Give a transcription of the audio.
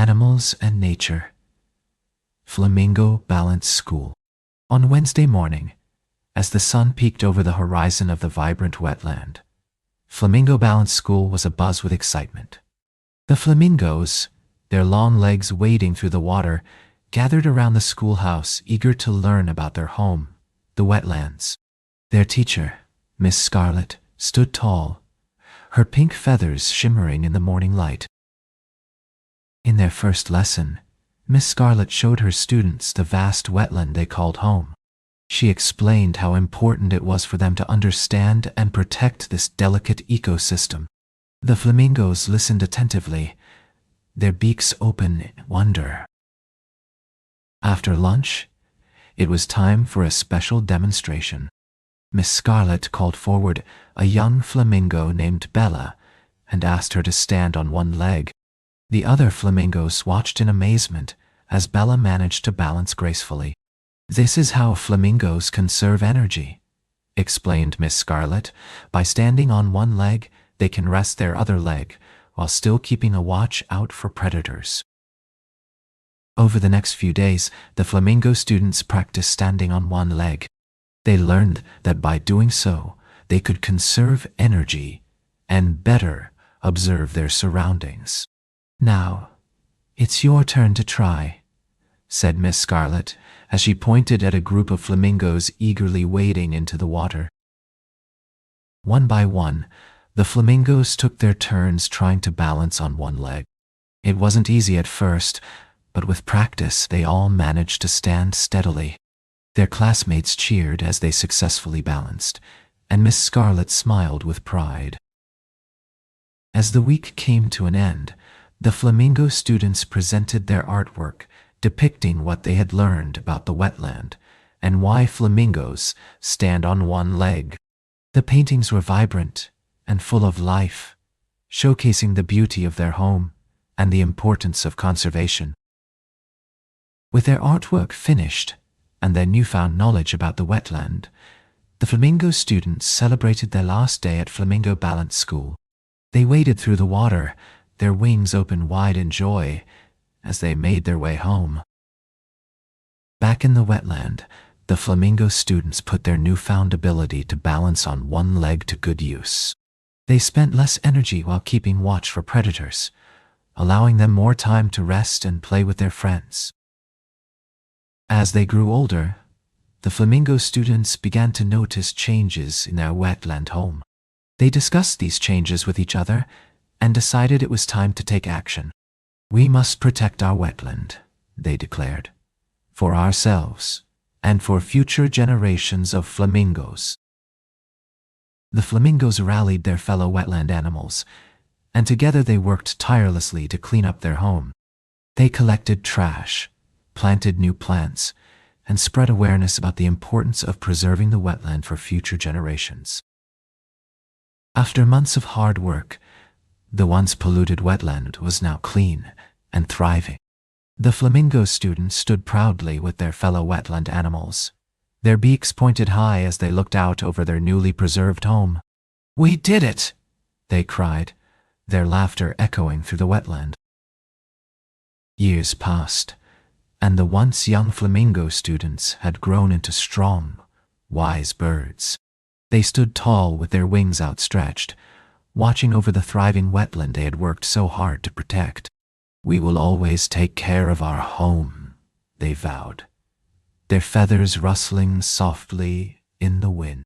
Animals and Nature. Flamingo Balance School. On Wednesday morning, as the sun peeked over the horizon of the vibrant wetland, Flamingo Balance School was abuzz with excitement. The flamingos, their long legs wading through the water, gathered around the schoolhouse, eager to learn about their home, the wetlands. Their teacher, Miss Scarlet, stood tall, her pink feathers shimmering in the morning light. In their first lesson, Miss Scarlet showed her students the vast wetland they called home. She explained how important it was for them to understand and protect this delicate ecosystem. The flamingos listened attentively, their beaks open in wonder. After lunch, it was time for a special demonstration. Miss Scarlet called forward a young flamingo named Bella and asked her to stand on one leg. The other flamingos watched in amazement as Bella managed to balance gracefully. "This is how flamingos conserve energy," explained Miss Scarlet. "By standing on one leg, they can rest their other leg while still keeping a watch out for predators." Over the next few days, the flamingo students practiced standing on one leg. They learned that by doing so, they could conserve energy and better observe their surroundings. "Now, it's your turn to try," said Miss Scarlet as she pointed at a group of flamingos eagerly wading into the water. One by one, the flamingos took their turns trying to balance on one leg. It wasn't easy at first, but with practice they all managed to stand steadily. Their classmates cheered as they successfully balanced, and Miss Scarlet smiled with pride. As the week came to an end, the flamingo students presented their artwork depicting what they had learned about the wetland and why flamingos stand on one leg. The paintings were vibrant and full of life, showcasing the beauty of their home and the importance of conservation. With their artwork finished and their newfound knowledge about the wetland, the flamingo students celebrated their last day at Flamingo Balance School. They waded through the water, their wings open wide in joy as they made their way home. Back in the wetland, the flamingo students put their newfound ability to balance on one leg to good use. They spent less energy while keeping watch for predators, allowing them more time to rest and play with their friends. As they grew older, the flamingo students began to notice changes in their wetland home. They discussed these changes with each other and decided it was time to take action. "We must protect our wetland," they declared, "for ourselves and for future generations of flamingos." The flamingos rallied their fellow wetland animals, and together they worked tirelessly to clean up their home. They collected trash, planted new plants, and spread awareness about the importance of preserving the wetland for future generations. After months of hard work, the once polluted wetland was now clean and thriving. The flamingo students stood proudly with their fellow wetland animals, their beaks pointed high as they looked out over their newly preserved home. "We did it!" they cried, their laughter echoing through the wetland. Years passed, and the once young flamingo students had grown into strong, wise birds. They stood tall with their wings outstretched, watching over the thriving wetland they had worked so hard to protect. "We will always take care of our home," they vowed, their feathers rustling softly in the wind.